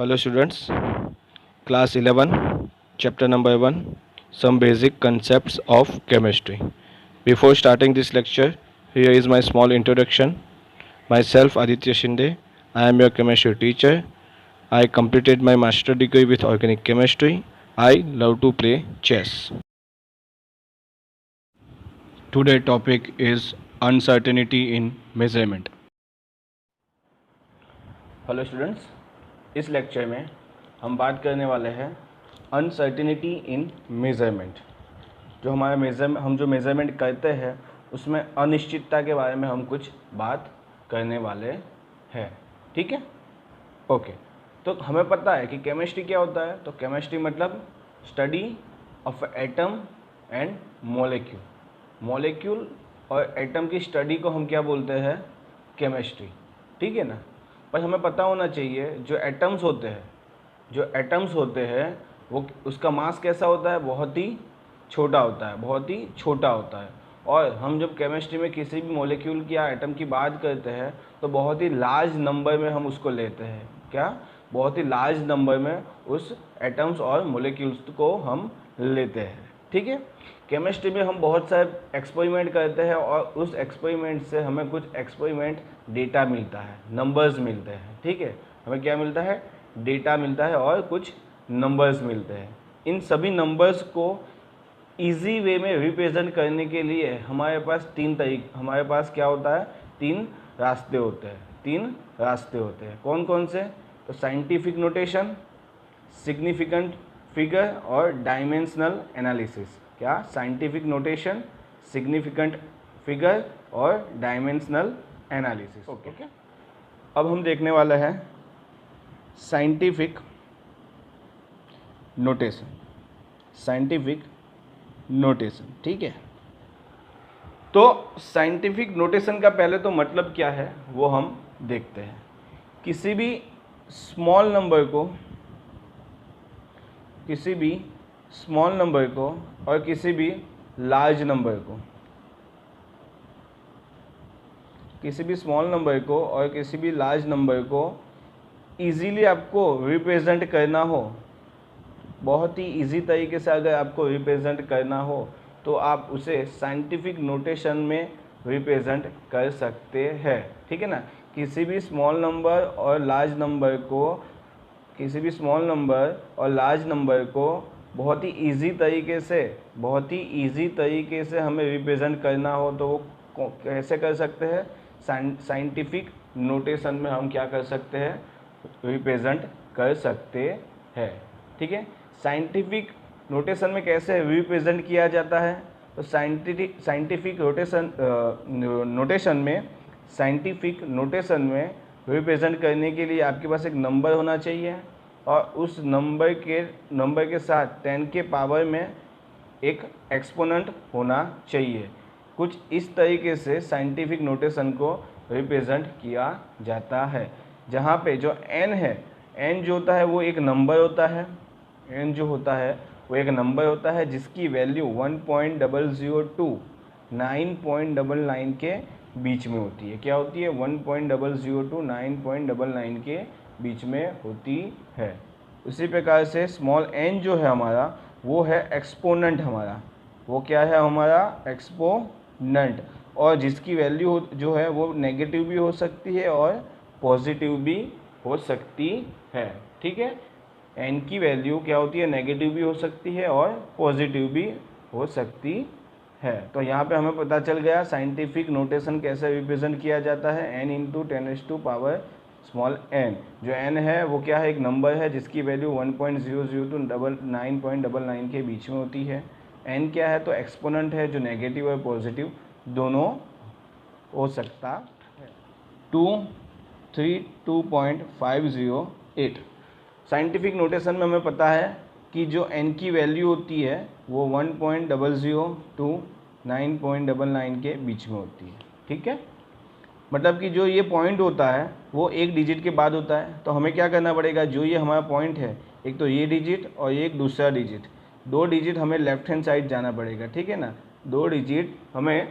Hello students, class 11, chapter number 1, some basic concepts of chemistry. Before starting this lecture, here is my small introduction. Myself Aditya Shinde, I am your chemistry teacher. I completed my master degree with organic chemistry. I love to play chess. Today's topic is uncertainty in measurement. Hello students, इस lecture में हम बात करने वाले हैं uncertainty इन measurement. जो हमारा हम जो मेज़रमेंट करते हैं उसमें अनिश्चितता के बारे में हम कुछ बात करने वाले हैं। ठीक है, ओके। तो हमें पता है कि केमिस्ट्री क्या होता है। तो केमिस्ट्री मतलब study of atom and molecule. Molecule और एटम की स्टडी को हम क्या बोलते हैं? केमिस्ट्री। ठीक है ना। पर हमें पता होना चाहिए जो एटम्स होते हैं वो उसका मास कैसा होता है? बहुत ही छोटा होता है। और हम जब केमिस्ट्री में किसी भी मॉलिक्यूल की या एटम की बात करते हैं तो बहुत ही लार्ज नंबर में हम उसको लेते हैं। क्या? बहुत ही लार्ज नंबर में उस एटम्स और मॉलिक्यूल्स को हम लेते हैं। ठीक है। केमिस्ट्री में हम बहुत सारे एक्सपेरिमेंट करते हैं और उस एक्सपेरिमेंट से हमें कुछ एक्सपेरिमेंट डेटा मिलता है, नंबर्स मिलते हैं। ठीक है, हमें क्या मिलता है? डेटा मिलता है और कुछ नंबर्स मिलते हैं। इन सभी नंबर्स को इजी वे में रिप्रेजेंट करने के लिए हमारे पास क्या होता है? तीन रास्ते होते हैं। कौन कौन से? तो साइंटिफिक नोटेशन, सिग्निफिकेंट फिगर और डायमेंशनल एनालिसिस। क्या? साइंटिफिक नोटेशन, सिग्निफिकेंट फिगर और डायमेंशनल एनालिसिस। ओके। अब हम देखने वाला है साइंटिफिक नोटेशन। ठीक है, तो साइंटिफिक नोटेशन का पहले तो मतलब क्या है वो हम देखते हैं। किसी भी स्मॉल नंबर को और किसी भी लार्ज नंबर को इजीली आपको रिप्रेजेंट करना हो, बहुत ही इजी तरीके से अगर आपको रिप्रेजेंट करना हो तो आप उसे साइंटिफिक नोटेशन में रिप्रेजेंट कर सकते हैं। ठीक है ना। किसी भी स्मॉल नंबर और लार्ज नंबर को बहुत ही इजी तरीके से हमें रिप्रेजेंट करना हो तो वो कैसे कर सकते हैं? साइंटिफिक नोटेशन में हम क्या कर सकते हैं? रिप्रेजेंट कर सकते हैं। ठीक है। साइंटिफिक नोटेशन में कैसे रिप्रेजेंट किया जाता है? तो साइंटिफिक नोटेशन में रिप्रेजेंट करने के लिए आपके पास एक नंबर होना चाहिए और उस नंबर के साथ 10 के पावर में एक एक्सपोनेंट होना चाहिए। कुछ इस तरीके से साइंटिफिक नोटेशन को रिप्रेजेंट किया जाता है, जहाँ पे जो n जो होता है वो एक नंबर होता है, जिसकी वैल्यू 1.002 9.99 के बीच में होती है। क्या होती है? 1.002 9.99 के बीच में होती है। उसी प्रकार से स्मॉल n जो है हमारा वो है एक्सपोनेंट हमारा। वो क्या है हमारा? एक्सपोनेंट। और जिसकी वैल्यू जो है वो नेगेटिव भी हो सकती है और पॉजिटिव भी हो सकती है। ठीक है। n की वैल्यू क्या होती है? नेगेटिव भी हो सकती है और पॉजिटिव भी हो सकती है। तो यहाँ पे हमें पता चल गया साइंटिफिक नोटेशन कैसे रिप्रेजेंट किया जाता है। n × 10⁻⁴ small n। जो n है वो क्या है? एक नंबर है जिसकी वैल्यू 1.002 9.99 के बीच में होती है। n क्या है? तो एक्सपोनेंट है जो नेगेटिव और पॉजिटिव दोनों हो सकता है। 232.508 साइंटिफिक नोटेशन में हमें पता है कि जो n की वैल्यू होती है वो 1.002 9.99 के बीच में होती है। ठीक है। मतलब कि जो ये पॉइंट होता है वो एक डिजिट के बाद होता है। तो हमें क्या करना पड़ेगा? जो ये हमारा पॉइंट है, एक तो ये डिजिट और एक दूसरा डिजिट, 2 डिजिट हमें लेफ्ट हैंड साइड जाना पड़ेगा। ठीक है ना। 2 डिजिट हमें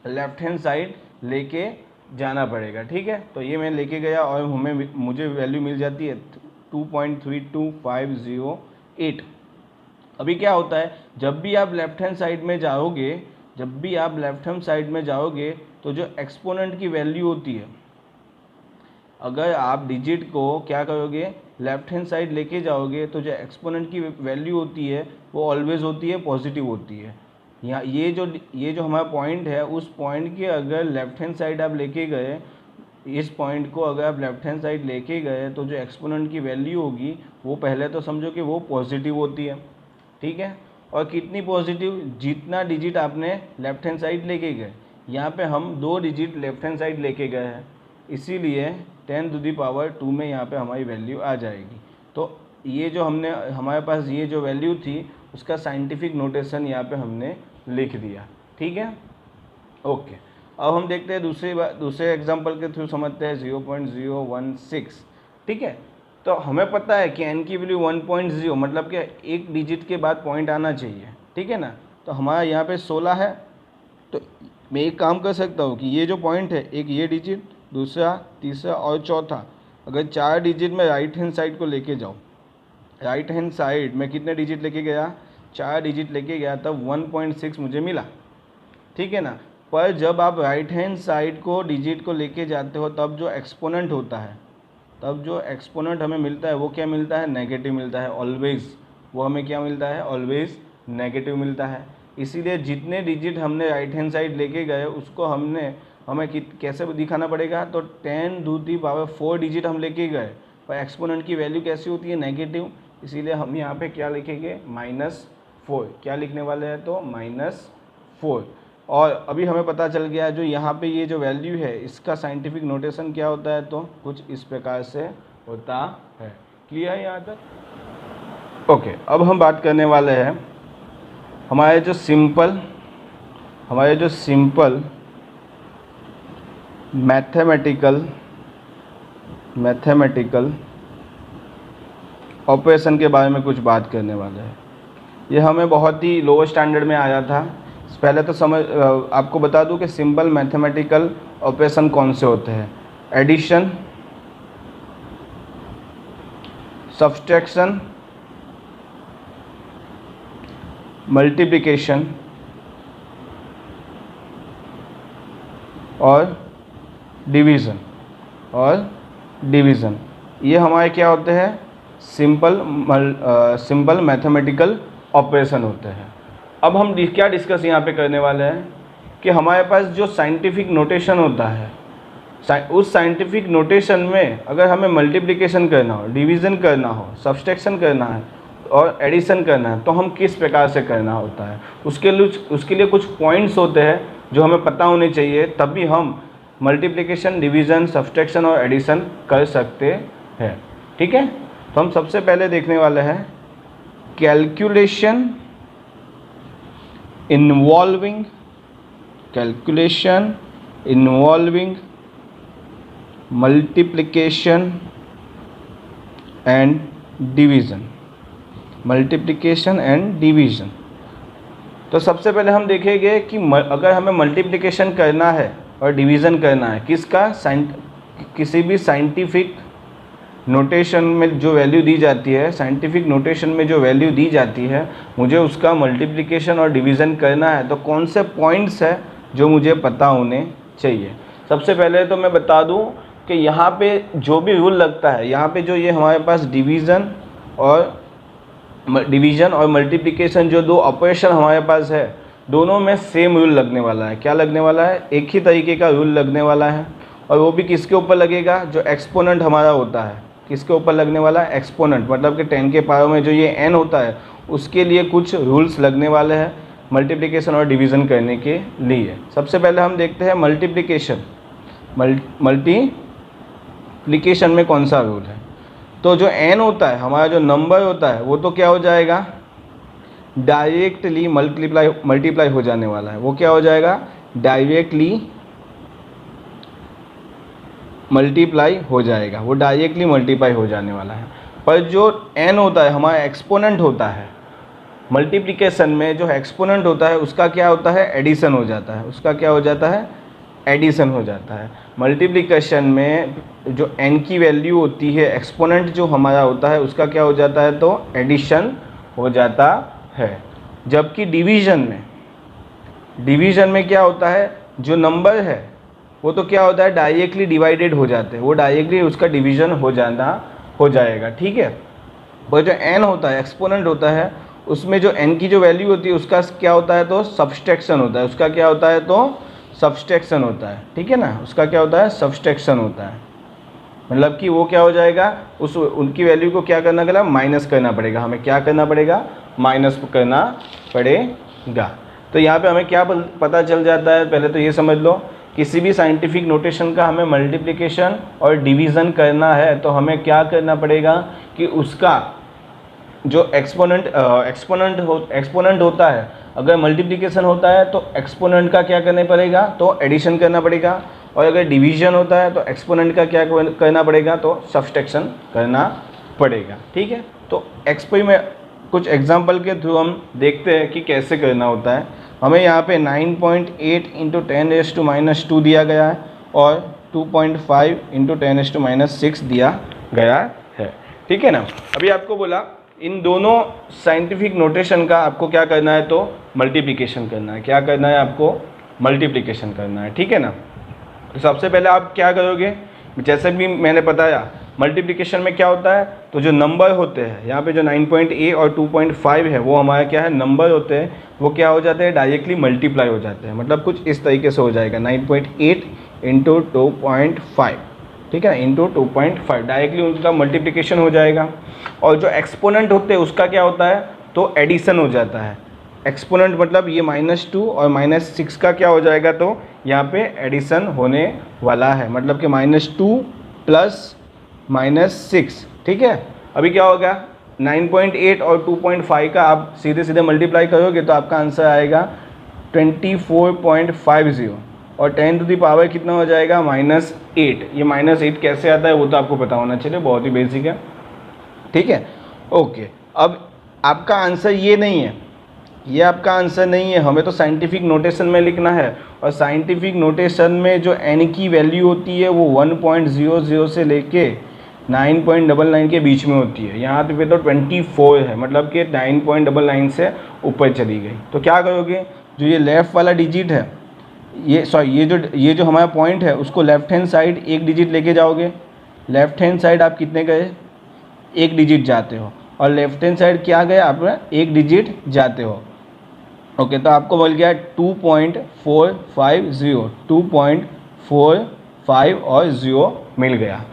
लेफ्ट हैंड साइड लेके जाना पड़ेगा। ठीक है, तो ये मैं लेके गया और मुझे वैल्यू मिल जाती है 2.32508। अभी क्या होता है, जब भी आप लेफ्ट हैंड साइड में जाओगे तो जो एक्सपोनेंट की वैल्यू होती है, अगर आप डिजिट को क्या करोगे, लेफ्ट हैंड साइड लेके जाओगे तो जो एक्सपोनेंट की वैल्यू होती है वो ऑलवेज होती है पॉजिटिव होती है। यहाँ ये जो हमारा पॉइंट है, उस पॉइंट के अगर लेफ्ट हैंड साइड आप लेके गए, इस पॉइंट को अगर आप लेफ्ट हैंड साइड लेके गए तो जो एक्सपोनेंट की वैल्यू होगी वो पहले तो समझो कि वो पॉजिटिव होती है। ठीक है, और कितनी पॉजिटिव, जितना डिजिट आपने लेफ्ट हैंड साइड लेके गए। यहाँ पे हम 2 डिजिट लेफ्ट हैंड साइड लेके गए हैं, इसीलिए 10⁻² में यहाँ पे हमारी वैल्यू आ जाएगी। तो ये जो हमारे पास ये जो वैल्यू थी उसका साइंटिफिक नोटेशन यहाँ पे हमने लिख दिया। ठीक है, ओके। अब हम देखते हैं दूसरे एग्जांपल के थ्रू समझते हैं 0.016। ठीक है, तो हमें पता है कि n की वैल्यू 1.0 मतलब कि एक डिजिट के बाद पॉइंट आना चाहिए। ठीक है ना, तो हमारा यहाँ पे 16 है, तो मैं एक काम कर सकता हूँ कि ये जो पॉइंट है, एक ये डिजिट, दूसरा, तीसरा और चौथा, अगर 4 डिजिट में राइट हैंड साइड को लेके जाऊँ, राइट हैंड साइड में कितने डिजिट लेके गया, 4 डिजिट लेके गया, तब 1.6 मुझे मिला। ठीक है ना, पर जब आप राइट हैंड साइड को डिजिट को लेके जाते हो तब जो एक्सपोनेंट होता है, तब जो एक्सपोनेंट हमें मिलता है वो क्या मिलता है, नेगेटिव मिलता है ऑलवेज़। वो हमें क्या मिलता है, ऑलवेज़ नेगेटिव मिलता है। इसीलिए जितने डिजिट हमने राइट हैंड साइड लेके गए उसको हमें कैसे दिखाना पड़ेगा, तो 10⁻4 डिजिट हम लेके गए, पर एक्सपोनेंट की वैल्यू कैसी होती है, नेगेटिव। इसीलिए हम यहाँ पे क्या लिखेंगे, -4। क्या लिखने वाले हैं, तो -4। और अभी हमें पता चल गया जो यहाँ पे ये जो वैल्यू है इसका साइंटिफिक नोटेशन क्या होता है, तो कुछ इस प्रकार से होता है। क्लियर है यहाँ तक? ओके, अब हम बात करने वाले हैं हमारे जो सिंपल मैथमेटिकल ऑपरेशन के बारे में कुछ बात करने वाले हैं। ये हमें बहुत ही लोअर स्टैंडर्ड में आया था। पहले तो आपको बता दूं कि सिंपल मैथमेटिकल ऑपरेशन कौन से होते हैं, एडिशन, सब्सट्रैक्शन, मल्टीप्लिकेशन और डिवीज़न। ये हमारे क्या होते हैं, सिंपल मैथमेटिकल ऑपरेशन होते हैं। अब हम क्या डिस्कस यहाँ पे करने वाले हैं कि हमारे पास जो साइंटिफिक नोटेशन होता है, उस साइंटिफिक नोटेशन में अगर हमें मल्टीप्लिकेशन करना हो, डिवीज़न करना हो, सब्सट्रैक्शन करना है और एडिशन करना है तो हम किस प्रकार से करना होता है, उसके लिए कुछ पॉइंट्स होते हैं जो हमें पता होने चाहिए, तभी हम मल्टीप्लिकेशन, डिवीज़न, सब्सट्रैक्शन और एडिशन कर सकते हैं। ठीक है, तो हम सबसे पहले देखने वाले हैं calculation involving multiplication and division. तो सबसे पहले हम देखेंगे कि अगर हमें मल्टीप्लिकेशन करना है और डिवीज़न करना है, किसी भी साइंटिफिक नोटेशन में जो वैल्यू दी जाती है, मुझे उसका मल्टीप्लिकेशन और डिवीज़न करना है, तो कौन से पॉइंट्स है जो मुझे पता होने चाहिए। सबसे पहले तो मैं बता दूं कि यहाँ पे जो भी रूल लगता है, यहाँ पे जो ये हमारे पास डिवीज़न और मल्टीप्लिकेशन जो 2 ऑपरेशन हमारे पास है, दोनों में सेम रूल लगने वाला है। क्या लगने वाला है, एक ही तरीके का रूल लगने वाला है, और वो भी किसके ऊपर लगेगा, जो एक्सपोनेंट हमारा होता है, किसके ऊपर लगने वाला है, एक्सपोनेंट, मतलब कि 10 के पावर में जो ये n होता है उसके लिए कुछ रूल्स लगने वाले हैं मल्टीप्लिकेशन और डिवीज़न करने के लिए। सबसे पहले हम देखते हैं मल्टीप्लिकेशन में कौन सा रूल है। तो जो n होता है, हमारा जो नंबर होता है, वो तो क्या हो जाएगा, डायरेक्टली मल्टीप्लाई हो जाने वाला है। वो क्या हो जाएगा, डायरेक्टली मल्टीप्लाई हो जाएगा, वो डायरेक्टली मल्टीप्लाई हो जाने वाला है। पर जो n होता है, हमारा एक्सपोनेंट होता है, मल्टीप्लिकेशन में जो एक्सपोनेंट होता है उसका क्या होता है, एडिशन हो जाता है। उसका क्या हो जाता है, एडिशन हो जाता है। मल्टीप्लिकेशन में जो n की वैल्यू होती है, एक्सपोनेंट जो हमारा होता है उसका क्या हो जाता है, तो एडिशन हो जाता है। जबकि डिवीज़न में क्या होता है, जो नंबर है वो तो क्या होता है, डायरेक्टली डिवाइडेड हो जाते हैं, वो डायरेक्टली उसका डिवीज़न हो जाएगा, ठीक है। पर जो n होता है, एक्सपोनेंट होता है, उसमें जो n की जो वैल्यू होती है उसका क्या होता है, तो सब्सट्रैक्शन होता है। उसका क्या होता है, तो सब्सट्रैक्शन होता है, ठीक है ना। उसका क्या होता है, सब्सट्रैक्शन होता है। मतलब कि वो क्या हो जाएगा, उनकी वैल्यू को क्या करना पड़ेगा, माइनस करना पड़ेगा। हमें क्या करना पड़ेगा, माइनस करना पड़ेगा। तो यहाँ पे हमें क्या पता चल जाता है, पहले तो ये समझ लो, किसी भी साइंटिफिक नोटेशन का हमें मल्टीप्लिकेशन और डिवीज़न करना है तो हमें क्या करना पड़ेगा कि उसका जो एक्सपोनेंट होता है, अगर मल्टीप्लिकेशन होता है तो एक्सपोनेंट का क्या करना पड़ेगा, तो एडिशन करना पड़ेगा। और अगर डिवीज़न होता है तो एक्सपोनेंट का क्या करना पड़ेगा, तो सब्सट्रैक्शन करना पड़ेगा, ठीक है। तो में कुछ एग्जाम्पल के थ्रू हम देखते हैं कि कैसे करना होता है। हमें यहाँ पे 9.8 × 10⁻² दिया गया है और 2.5 × 10⁻6 दिया गया है, ठीक है ना। अभी आपको बोला इन दोनों साइंटिफिक नोटेशन का आपको क्या करना है, तो मल्टीप्लिकेशन करना है। क्या करना है, आपको मल्टीप्लिकेशन करना है, ठीक है ना। तो सबसे पहले आप क्या करोगे, जैसे भी मैंने बताया, मल्टीप्लिकेशन में क्या होता है, तो जो नंबर होते हैं यहाँ पे जो 9.8 और 2.5 है वो हमारा क्या है, नंबर होते हैं, वो क्या हो जाते हैं, डायरेक्टली मल्टीप्लाई हो जाते हैं। मतलब कुछ इस तरीके से हो जाएगा 9.8 × 2.5, ठीक है, इंटू 2.5, डायरेक्टली उनका मल्टीप्लिकेशन हो जाएगा। और जो एक्सपोनेंट होते हैं उसका क्या होता है, तो एडिशन हो जाता है। एक्सपोनेंट मतलब ये -2 और -6 का क्या हो जाएगा, तो यहाँ पे एडिशन होने वाला है। मतलब कि -2 + -6, ठीक है। अभी क्या होगा, 9.8 और 2.5 का आप सीधे सीधे मल्टीप्लाई करोगे तो आपका आंसर आएगा 24.50 और 10 टू द पावर कितना हो जाएगा, -8। ये -8 कैसे आता है वो तो आपको पता होना चाहिए, बहुत ही बेसिक है, ठीक है। ओके, अब आपका आंसर ये नहीं है, ये आपका आंसर नहीं है, हमें तो साइंटिफिक नोटेशन में लिखना है। और साइंटिफिक नोटेशन में जो n की वैल्यू होती है वो 1.00 से लेके 9.99 के बीच में होती है। यहाँ पे तो 24 है, मतलब कि 9.99 से ऊपर चली गई। तो क्या करोगे, जो ये लेफ़्ट वाला डिजिट है, ये जो हमारा पॉइंट है उसको लेफ़्ट हैंड साइड एक डिजिट लेके जाओगे। लेफ़्ट हैंड साइड आप कितने गए, एक डिजिट जाते हो, और लेफ़्ट हैंड साइड क्या गए, आप एक डिजिट जाते हो। ओके, तो आपको मिल गया 2.450, 2.45 और 0 मिल गया,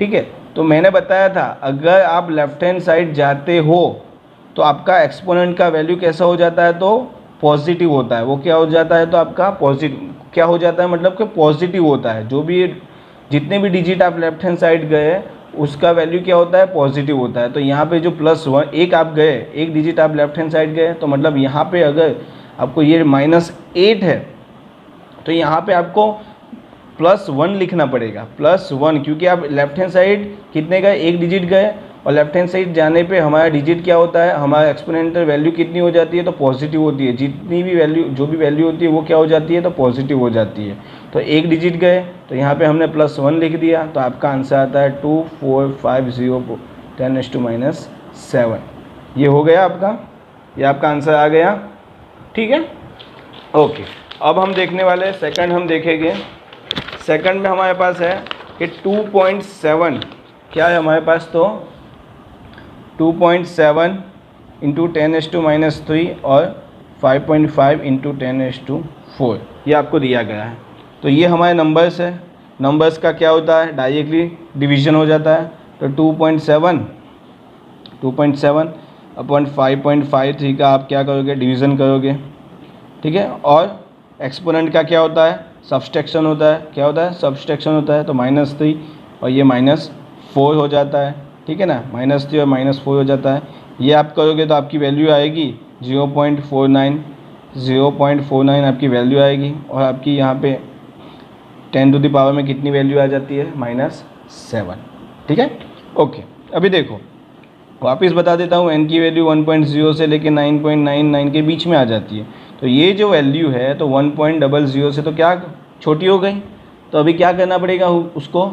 ठीक है। तो मैंने बताया था अगर आप लेफ़्ट हैंड साइड जाते हो तो आपका एक्सपोनेंट का वैल्यू कैसा हो जाता है, तो पॉजिटिव होता है। वो क्या हो जाता है, तो आपका पॉजिटिव क्या हो जाता है, मतलब कि पॉजिटिव होता है। जो भी जितने भी डिजिट आप लेफ़्ट हैंड साइड गए उसका वैल्यू क्या होता है, पॉजिटिव होता है। तो यहाँ पे जो +1 एक आप गए, एक डिजिट आप लेफ़्ट हैंड साइड गए, तो मतलब यहाँ पे अगर आपको ये -8 है तो यहाँ पे आपको +1 लिखना पड़ेगा, +1, क्योंकि आप लेफ़्ट हैंड साइड कितने गए, एक डिजिट गए, और लेफ़्ट हैंड साइड जाने पे हमारा डिजिट क्या होता है, हमारा एक्सपोनेंशियल वैल्यू कितनी हो जाती है, तो पॉजिटिव होती है। जितनी भी वैल्यू, जो भी वैल्यू होती है वो क्या हो जाती है, तो पॉजिटिव हो जाती है। तो एक डिजिट गए तो यहाँ पे हमने +1 लिख दिया, तो आपका आंसर आता है 2450 10⁻⁷। ये हो गया आपका, ये आपका आंसर आ गया, ठीक है। ओके, अब हम देखने वाले हैं सेकंड, हम देखेंगे सेकंड में हमारे पास है कि 2.7 क्या है हमारे पास, तो 2.7 × 10⁻³ और 5.5 × 10⁴ ये आपको दिया गया है। तो ये हमारे नंबर्स है, नंबर्स का क्या होता है, डायरेक्टली डिवीज़न हो जाता है। तो 2.7 अपॉन 5.53 का आप क्या करोगे, डिवीज़न करोगे, ठीक है। और एक्सपोनेंट का क्या होता है, सब्सट्रैक्शन होता है। क्या होता है, सब्सट्रैक्शन होता है। तो -3 और ये -4 हो जाता है, ठीक है ना, -3 और -4 हो जाता है। ये आप करोगे तो आपकी वैल्यू आएगी 0.49 आपकी वैल्यू आएगी। और आपकी यहाँ पे 10 टू द पावर में कितनी वैल्यू आ जाती है, -7, ठीक है। ओके, अभी देखो वापस बता देता हूँ, n की वैल्यू 1.0 से लेके 9.99 के बीच में आ जाती है। तो ये जो वैल्यू है तो 1.00 से तो क्या छोटी हो गई। तो अभी क्या करना पड़ेगा उसको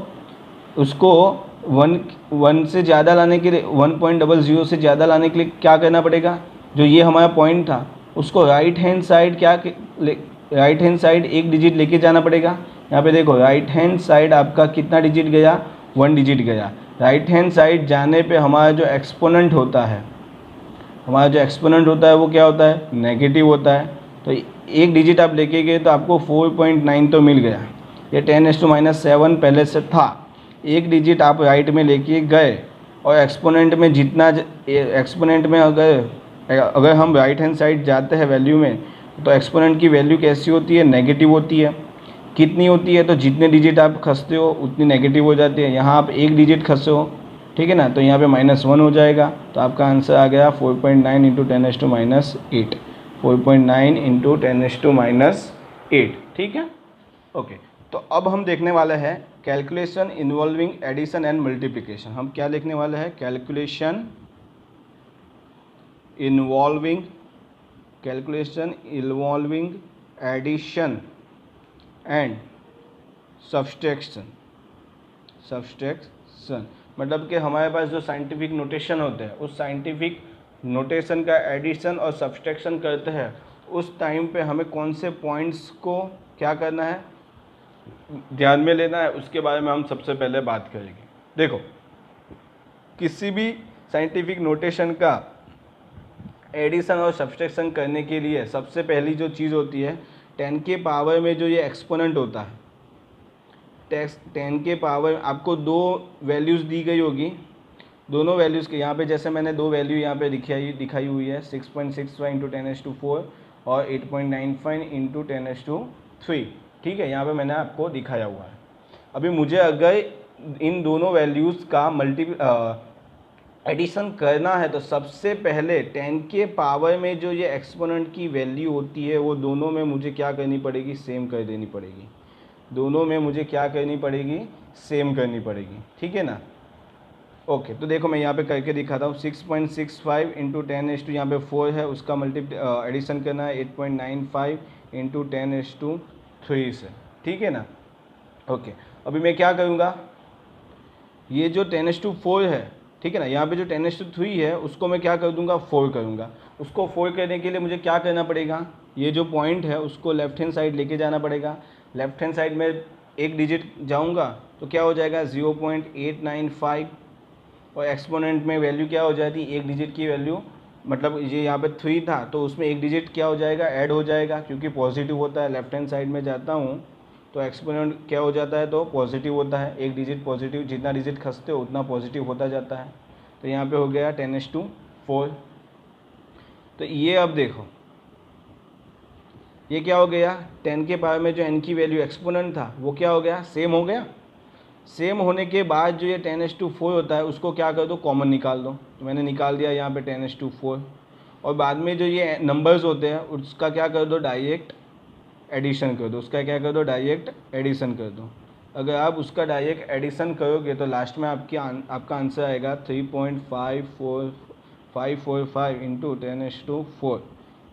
1 से ज़्यादा लाने के लिए 1.00 से ज़्यादा लाने के लिए क्या करना पड़ेगा, जो ये हमारा पॉइंट था उसको राइट हैंड साइड एक डिजिट लेके जाना पड़ेगा। यहाँ पे देखो राइट हैंड साइड आपका कितना डिजिट गया, 1 डिजिट गया। राइट हैंड साइड जाने पे हमारा जो एक्सपोनेंट होता है वो क्या होता है, नेगेटिव होता है। तो एक डिजिट आप लेके गए तो आपको 4.9 तो मिल गया। ये 10⁻⁷ पहले से था। एक डिजिट आप राइट में लेके गए और एक्सपोनेंट में अगर हम राइट हैंड साइड जाते हैं वैल्यू में, तो एक्सपोनेंट की वैल्यू कैसी होती है, नेगेटिव होती है। कितनी होती है, तो जितने डिजिट आप खसते हो उतनी नेगेटिव हो जाती है। यहाँ आप एक डिजिट खसे हो, ठीक है ना, तो यहाँ पे -1 हो जाएगा। तो आपका आंसर आ गया 4.9 × 10⁻8, 4.9 × 10⁻8, ठीक है। ओके, तो अब हम देखने वाले हैं calculation involving addition and multiplication. हम क्या देखने वाले हैं, calculation involving addition and subtraction. मतलब कि हमारे पास जो साइंटिफिक नोटेशन होते हैं, उस साइंटिफिक नोटेशन का एडिशन और सब्सट्रैक्शन करते हैं, उस टाइम पे हमें कौन से पॉइंट्स को क्या करना है, ध्यान में लेना है, उसके बारे में हम सबसे पहले बात करेंगे। देखो, किसी भी साइंटिफिक नोटेशन का एडिशन और सब्सट्रैक्शन करने के लिए सबसे पहली जो चीज़ होती है, 10 के पावर में जो ये एक्सपोनेंट होता है, 10 के पावर आपको 2 वैल्यूज़ दी गई होगी। दोनों वैल्यूज़ के यहाँ पे जैसे मैंने 2 वैल्यू यहाँ पे दिखाई हुई है, 6.65 × 10⁻4 और 8.95 × 10⁻3, ठीक है, यहाँ पे मैंने आपको दिखाया हुआ है। अभी मुझे अगर इन दोनों वैल्यूज़ का एडिशन करना है, तो सबसे पहले 10 के पावर में जो ये एक्सपोनेंट की वैल्यू होती है, वो दोनों में मुझे क्या करनी पड़ेगी, सेम कर देनी पड़ेगी। दोनों में मुझे क्या करनी पड़ेगी, सेम करनी पड़ेगी, ठीक है ना। ओके, तो देखो मैं यहाँ पे करके दिखाता हूँ। 6.65 × 10⁻, यहाँ पे 4 है, उसका एडिशन करना है 8.95 × 10⁻3 से, ठीक है ना। ओके, अभी मैं क्या करूँगा, ये जो 10⁻4 है, ठीक है ना, यहाँ पे जो 10⁻3 है उसको मैं क्या कर दूँगा, 4 करूँगा। उसको 4 करने के लिए मुझे क्या करना पड़ेगा, ये जो पॉइंट है उसको लेफ्ट हैंड साइड लेके जाना पड़ेगा। लेफ्ट हैंड साइड में एक डिजिट जाऊँगा तो क्या हो जाएगा, 0.895, और एक्सपोनेंट में वैल्यू क्या हो जाती है, एक डिजिट की वैल्यू, मतलब ये यहाँ पे 3 था तो उसमें एक डिजिट क्या हो जाएगा, ऐड हो जाएगा, क्योंकि पॉजिटिव होता है। लेफ्ट हैंड साइड में जाता हूँ तो एक्सपोनेंट क्या हो जाता है, तो पॉजिटिव होता है। एक डिजिट पॉजिटिव, जितना डिजिट खसते हो उतना पॉजिटिव होता जाता है। तो यहाँ पे हो गया 10⁻4। तो ये अब देखो, ये क्या हो गया, 10 के पावर में जो n की वैल्यू एक्सपोनेंट था वो क्या हो गया, सेम हो गया। सेम होने के बाद जो ये 10⁻4 होता है उसको क्या कर दो, कॉमन निकाल दो। तो मैंने निकाल दिया यहाँ पे 10⁻4, और बाद में जो ये नंबर्स होते हैं उसका क्या कर दो, डायरेक्ट एडिशन कर दो। उसका क्या कर दो, डायरेक्ट एडिशन कर दो। अगर आप उसका डायरेक्ट एडिशन करोगे तो लास्ट में आपका आंसर आएगा 3.54545 × 10⁻4।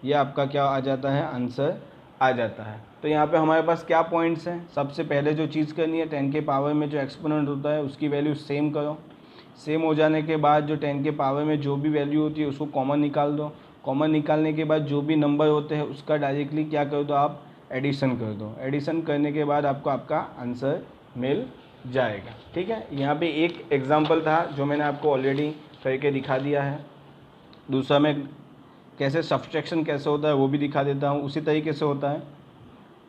ये आपका क्या आ जाता है, आंसर आ जाता है। तो यहाँ पे हमारे पास क्या पॉइंट्स हैं, सबसे पहले जो चीज़ करनी है, 10 के पावर में जो एक्सपोनेंट होता है उसकी वैल्यू सेम करो। सेम हो जाने के बाद जो 10 के पावर में जो भी वैल्यू होती है उसको कॉमन निकाल दो। कॉमन निकालने के बाद जो भी नंबर होते हैं उसका डायरेक्टली क्या कर दो, आप एडिशन कर दो। एडिशन करने के बाद आपको आपका आंसर मिल जाएगा, ठीक है। यहाँ पे एक एग्जांपल था जो मैंने आपको ऑलरेडी करके दिखा दिया है। दूसरा मैं कैसे सब्सट्रैक्शन कैसे होता है वो भी दिखा देता हूँ। उसी तरीके से होता है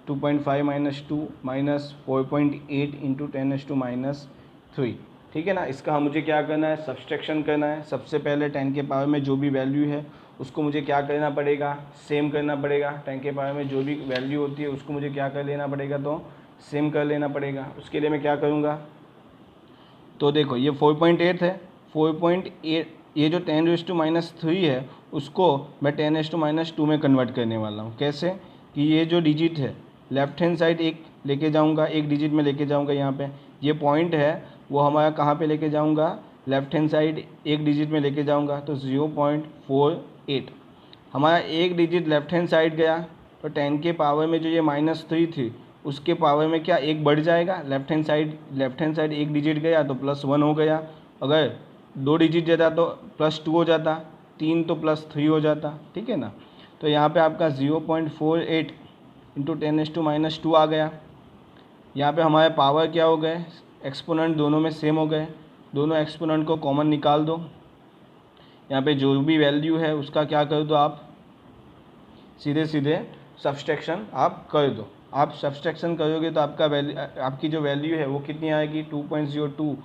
2.5 - 2 -4.8 × 10⁻3, ठीक है ना। इसका मुझे क्या करना है, सब्सट्रैक्शन करना है। सबसे पहले 10 के पावर में जो भी वैल्यू है उसको मुझे क्या करना पड़ेगा, सेम करना पड़ेगा। 10 के पावर में जो भी वैल्यू होती है उसको मुझे क्या कर लेना पड़ेगा, तो सेम कर लेना पड़ेगा। उसके लिए मैं क्या करूँगा, तो देखो ये 4.8 है, 4.8 ये जो 10⁻³ है उसको मैं 10⁻² में कन्वर्ट करने वाला हूँ। कैसे कि ये जो डिजिट है लेफ्ट हैंड साइड एक लेके जाऊँगा, एक डिजिट में लेके जाऊँगा। यहाँ पे ये पॉइंट है वो हमारा कहाँ पे लेके जाऊँगा, लेफ्ट हैंड साइड एक डिजिट में लेके जाऊँगा। तो 0.48 हमारा एक डिजिट लेफ्ट हैंड साइड गया। तो 10 के पावर में जो ये -3 थी उसके पावर में क्या एक बढ़ जाएगा, लेफ्ट हैंड साइड एक डिजिट गया तो +1 हो गया, अगर 2 डिजिट जाता तो +2 हो जाता, 3 तो +3 हो जाता, ठीक है ना। तो यहाँ पे आपका 0.48 इंटू 10⁻²आ गया। यहाँ पे हमारे पावर क्या हो गए, एक्सपोनेंट दोनों में सेम हो गए, दोनों एक्सपोनेंट को कॉमन निकाल दो। यहाँ पे जो भी वैल्यू है उसका क्या कर दो, आप सीधे सब्सट्रैक्शन आप कर दो। आप सब्सट्रैक्शन करोगे तो आपका आपकी जो वैल्यू है वो कितनी आएगी, 2.02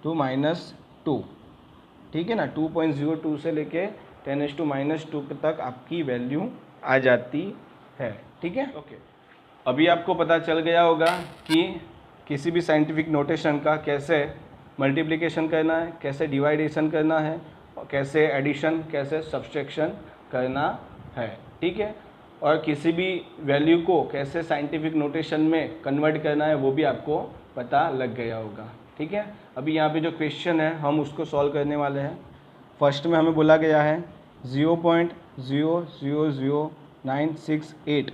टू -2, ठीक है ना। 2.02 से लेके 10⁻² तक आपकी वैल्यू आ जाती है, ठीक है। ओके, अभी आपको पता चल गया होगा कि किसी भी साइंटिफिक नोटेशन का कैसे मल्टीप्लिकेशन करना है, कैसे डिवाइडेशन करना है, और कैसे एडिशन, कैसे सब्सट्रैक्शन करना है, ठीक है। और किसी भी वैल्यू को कैसे साइंटिफिक नोटेशन में कन्वर्ट करना है वो भी आपको पता लग गया होगा, ठीक है। अभी यहाँ पे जो क्वेश्चन है हम उसको सॉल्व करने वाले हैं। फर्स्ट में हमें बोला गया है 0.000968,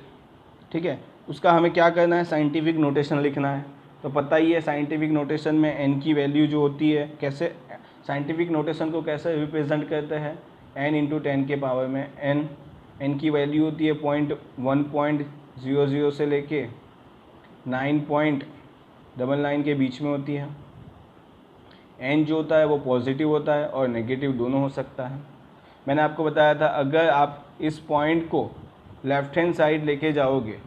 ठीक है। उसका हमें क्या करना है, साइंटिफिक नोटेशन लिखना है। तो पता ही है साइंटिफिक नोटेशन में n की वैल्यू जो होती है, कैसे साइंटिफिक नोटेशन को कैसे रिप्रेजेंट करते हैं, n इंटू 10 के पावर में n की वैल्यू होती है 1.00 से लेके 9.99 के बीच में होती है। n जो होता है वो पॉजिटिव होता है और नेगेटिव दोनों हो सकता है। मैंने आपको बताया था अगर आप इस पॉइंट को लेफ़्ट हैंड साइड लेके जाओगे,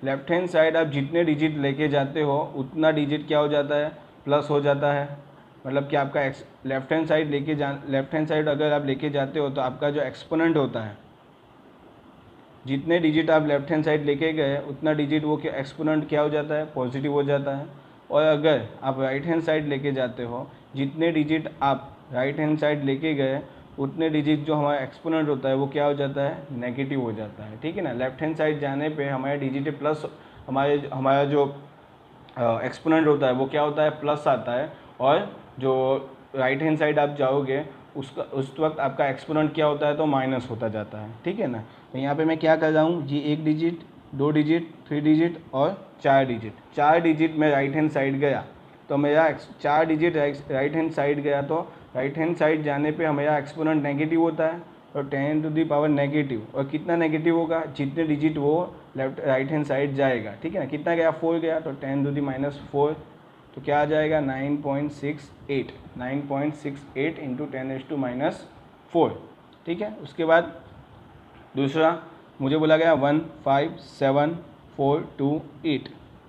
लेफ़्ट हैंड साइड आप जितने डिजिट लेके जाते हो उतना डिजिट क्या हो जाता है, प्लस हो जाता है। मतलब कि आपका लेफ़्ट हैंड साइड अगर आप लेके जाते हो तो आपका जो एक्सपोनेंट होता है, जितने डिजिट आप लेफ़्ट हैंड साइड लेके गए उतना डिजिट वो एक्सपोनेंट क्या हो जाता है, पॉजिटिव हो जाता है। और अगर आप राइट हैंड साइड लेके जाते हो, जितने डिजिट आप राइट हैंड साइड लेके गए उतने डिजिट जो हमारा एक्सपोनेंट होता है वो क्या हो जाता है, नेगेटिव हो जाता है, ठीक है ना। लेफ्ट हैंड साइड जाने पे हमारे डिजिट प्लस, हमारा जो एक्सपोनेंट होता है वो क्या होता है, प्लस आता है। और जो राइट हैंड साइड आप जाओगे उस वक्त आपका एक्सपोनेंट क्या होता है, तो माइनस होता जाता है, ठीक है ना। तो यहाँ पे मैं क्या कर रहा हूँ जी, 1 डिजिट, 2 डिजिट, 3 डिजिट और 4 डिजिट। 4 डिजिट में राइट हैंड साइड गया तो मेरा 4 डिजिट राइट हैंड साइड गया, तो राइट हैंड साइड जाने पे हमारा एक्सपोनेंट नेगेटिव होता है और 10⁻⁻ नेगेटिव। और कितना नेगेटिव होगा, जितने डिजिट वो राइट हैंड साइड जाएगा, ठीक है ना। कितना गया, 4 गया, तो 10⁻⁻4, तो क्या आ जाएगा 9.68 इंटू 10⁻⁻4, ठीक है। उसके बाद दूसरा मुझे बोला गया 157,428,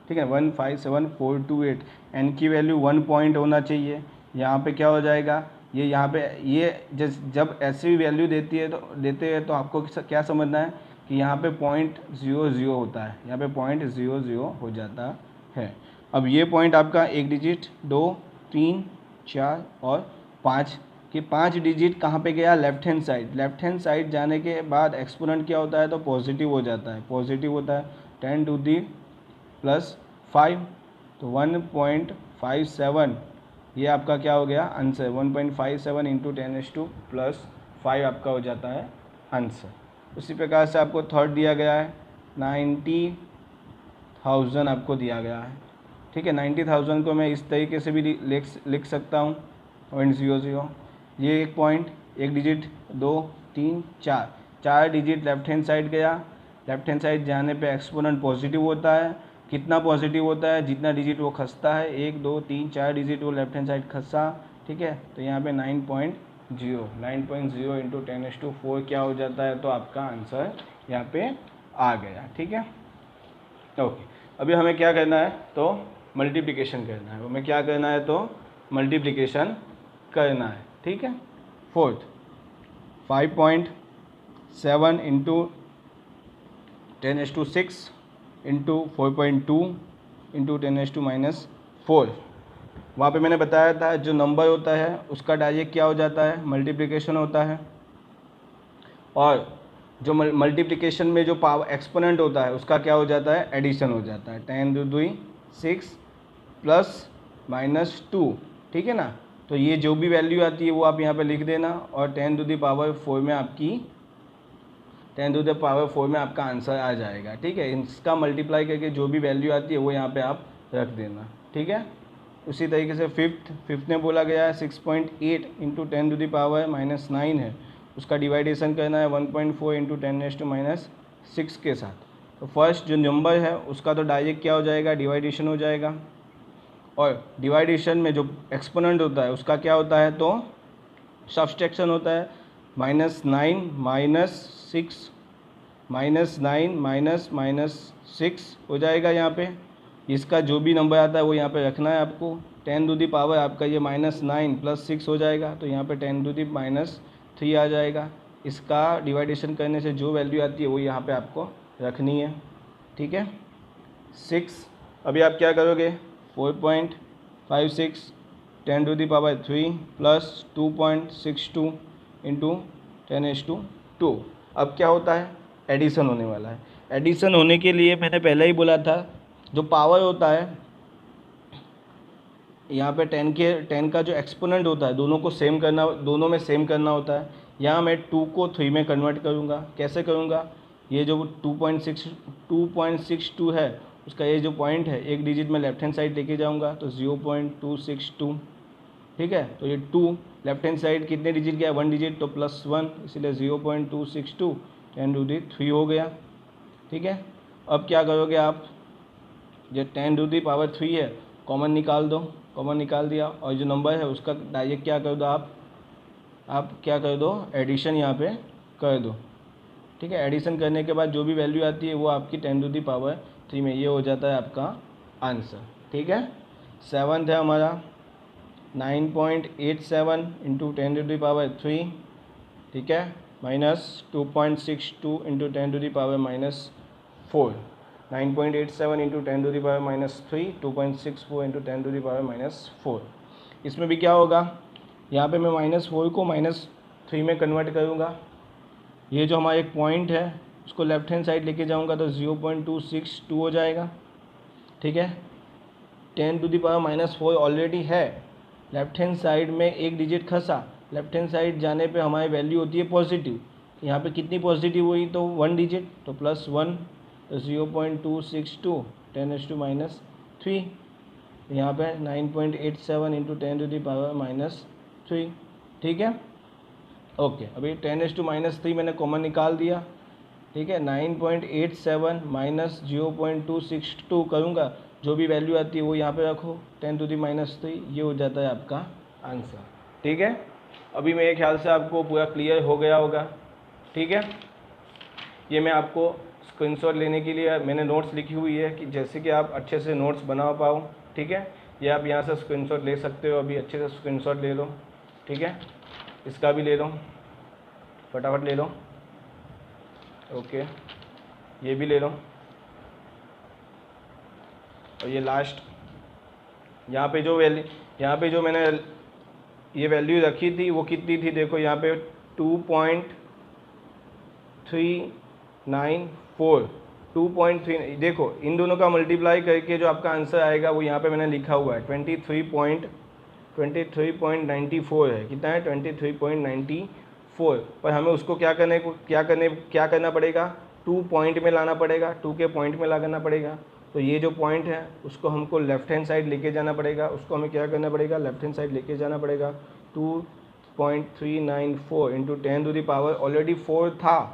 ठीक है, 157,428। n की वैल्यू 1 पॉइंट होना चाहिए। यहाँ पे क्या हो जाएगा, ये यहाँ पे ये जब ऐसी वैल्यू देते हैं तो आपको क्या समझना है कि यहाँ पे 0.00 होता है, यहाँ पे 0.00 हो जाता है। अब ये पॉइंट आपका 1 डिजिट, 2, 3, 4 और 5 के 5 डिजिट कहाँ पे गया, left hand side. Left hand side जाने के बाद एक्सपोनेंट क्या होता है, तो पॉजिटिव हो जाता है, पॉजिटिव होता है 10⁻⁵ तो 1.57 ये आपका क्या हो गया आंसर, 1.57 इंटू 10⁻⁵ आपका हो जाता है आंसर। उसी प्रकार से आपको थर्ड दिया गया है 90,000 आपको दिया गया है, ठीक है। 90,000 को मैं इस तरीके से भी लिख सकता हूँ 0.00। ये एक point, 1 digit, 2, 3, 4 digit left hand side गया। लेफ्ट हैंड साइड जाने पे एक्सपोनेंट पॉजिटिव होता है। कितना पॉजिटिव होता है, जितना डिजिट वो खसता है, 1, 2, 3, 4 डिजिट वो लेफ्ट हैंड साइड खसा, ठीक है। तो यहाँ पे 9.0 इंटू 10⁻⁴ क्या हो जाता है, तो आपका आंसर यहाँ पे आ गया, ठीक है। ओके, अभी हमें क्या करना है, तो मल्टीप्लिकेशन करना है। हमें क्या करना है, तो मल्टीप्लिकेशन करना है, ठीक है। Fourth 5.7 into 10⁻⁶ into 4.2 into 10⁻⁻4। वहाँ पे मैंने बताया था जो नंबर होता है उसका डायरेक्ट क्या हो जाता है, मल्टीप्लिकेशन होता है। और जो मल्टीप्लिकेशन में जो पावर एक्सपोनेंट होता है उसका क्या हो जाता है, एडिशन हो जाता है। 10⁻⁶ प्लस -2, ठीक है ना। तो ये जो भी वैल्यू आती है वो आप यहाँ पे लिख देना। और 10⁻⁴ में आपकी 10⁴ में आपका आंसर आ जाएगा। ठीक है, इसका मल्टीप्लाई करके जो भी वैल्यू आती है वो यहाँ पे आप रख देना। ठीक है, उसी तरीके से फिफ्थ में बोला गया है 6.8 इंटू 10⁻⁻9 है, उसका डिवाइडेशन करना है 1.4 इंटू 10⁻⁻6 के साथ। तो फर्स्ट जो नंबर है उसका तो डायरेक्ट क्या हो जाएगा, डिवाइडेशन हो जाएगा, और डिवाइडेशन में जो एक्सपोनेंट होता है उसका क्या होता है, तो सब्सट्रैक्शन होता है। -9 हो जाएगा यहाँ पे। इसका जो भी नंबर आता है वो यहाँ पे रखना है आपको। 10⁻, आपका ये -9 + 6 हो जाएगा, तो यहाँ पे 10⁻³ आ जाएगा। इसका डिवाइडेशन करने से जो वैल्यू आती है वो यहाँ पे आपको रखनी है। ठीक है, 6। अभी आप क्या करोगे, 4.56 10⁻³ प्लस 2.62 इंटू 10⁻²। अब क्या होता है, एडिशन होने वाला है। एडिशन होने के लिए मैंने पहले ही बोला था, जो पावर होता है यहाँ पे 10 का जो एक्सपोनेंट होता है दोनों में सेम करना होता है। यहाँ मैं 2 को 3 में कन्वर्ट करूँगा। कैसे करूँगा, ये जो 2.62 है उसका ये जो पॉइंट है एक डिजिट में लेफ्ट हैंड साइड लेके जाऊँगा तो 0.262। ठीक है, तो ये 2 लेफ्ट हैंड साइड कितने डिजिट गया, 1 डिजिट, तो +1, इसलिए 0.262 10⁻³ हो गया। ठीक है, अब क्या करोगे आप, जो 10⁻³ है कॉमन निकाल दो। कॉमन निकाल दिया और जो नंबर है उसका डायरेक्ट क्या कर दो, आप क्या कर दो, एडिशन यहाँ पे कर दो। ठीक है, एडिशन करने के बाद जो भी वैल्यू आती है वो आपकी 10⁻³ में, ये हो जाता है आपका आंसर। ठीक है, 7th है हमारा 9.87 इंटू 10⁻³। ठीक है, -2.62 इंटू 10⁻⁻4। 9.87 into 10⁻⁻3, 2.64 into 10⁻⁻4। इसमें भी क्या होगा, यहाँ पे मैं -4 को -3 में कन्वर्ट करूँगा। ये जो हमारा एक पॉइंट है उसको लेफ्ट हैंड साइड लेके जाऊँगा तो 0.262 हो जाएगा। ठीक है, 10⁻⁻4 ऑलरेडी है, लेफ्ट हैंड साइड में एक डिजिट खसा, लेफ्ट हैंड साइड जाने पे हमारी वैल्यू होती है पॉजिटिव। यहाँ पे कितनी पॉजिटिव हुई, तो 1 डिजिट, तो +1, तो 0.262 10⁻⁻3। यहाँ पे 9.87 इंटू 10⁻⁻3। ठीक है, ओके। अभी 10⁻³ मैंने कॉमन निकाल दिया। ठीक है, 9.87 माइनस 0.262 करूँगा, जो भी वैल्यू आती है वो यहाँ पे रखो, 10⁻⁻3, ये हो जाता है आपका आंसर। ठीक है, अभी मेरे ख्याल से आपको पूरा क्लियर हो गया होगा। ठीक है, ये मैं आपको स्क्रीनशॉट लेने के लिए मैंने नोट्स लिखी हुई है कि जैसे कि आप अच्छे से नोट्स बना पाओ। ठीक है, ये आप यहाँ से स्क्रीनशॉट ले सकते हो, अभी अच्छे से स्क्रीनशॉट ले लो। ठीक है, इसका भी ले लो, फटाफट ले लो। ओके, ये भी ले लो। और ये लास्ट यहाँ पे जो मैंने ये वैल्यू रखी थी वो कितनी थी, देखो यहाँ पे 2.394 2.3। देखो इन दोनों का मल्टीप्लाई करके जो आपका आंसर आएगा वो यहाँ पे मैंने लिखा हुआ है 23.94 है। कितना है, 23.94। पर हमें उसको क्या करना पड़ेगा, 2 पॉइंट में लाना पड़ेगा, 2 के पॉइंट में लाना पड़ेगा। तो ये जो पॉइंट है उसको हमको लेफ्ट हैंड साइड लेके जाना पड़ेगा, उसको हमें क्या करना पड़ेगा, लेफ्ट हैंड साइड लेके जाना पड़ेगा। 2.394 इंटू 10⁻,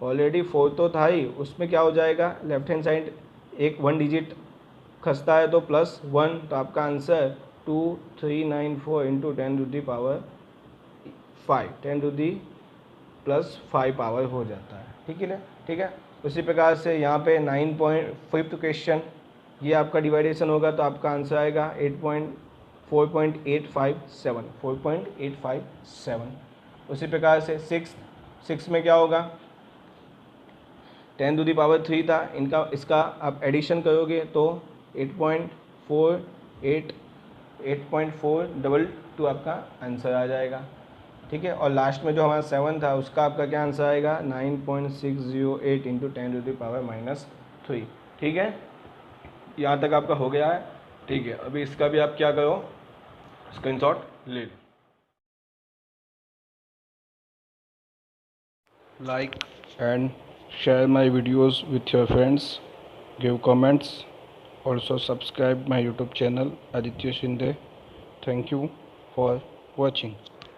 ऑलरेडी 4 तो था ही, उसमें क्या हो जाएगा, लेफ्ट हैंड साइड एक 1 डिजिट खसता है तो +1, तो आपका आंसर 2394 इंटू 10⁻5 10⁻5 पावर हो जाता है। ठीक है, ठीक है। उसी प्रकार से यहाँ पे 5th क्वेश्चन, ये आपका डिवाइडेशन होगा तो आपका आंसर आएगा 4.857। उसी प्रकार से 6 में क्या होगा, 10⁻³ था, इसका आप एडिशन करोगे तो 8.422 आपका आंसर आ जाएगा। ठीक है, और लास्ट में जो हमारा 7 था उसका आपका क्या आंसर आएगा, 9.608 इंटू 10⁻⁻3। ठीक है, यहाँ तक आपका हो गया है। ठीक है, अभी इसका भी आप क्या करो, स्क्रीनशॉट ले लो। Like and share my videos with your friends, give comments, also subscribe my YouTube channel Aditya Shinde. Thank you for watching.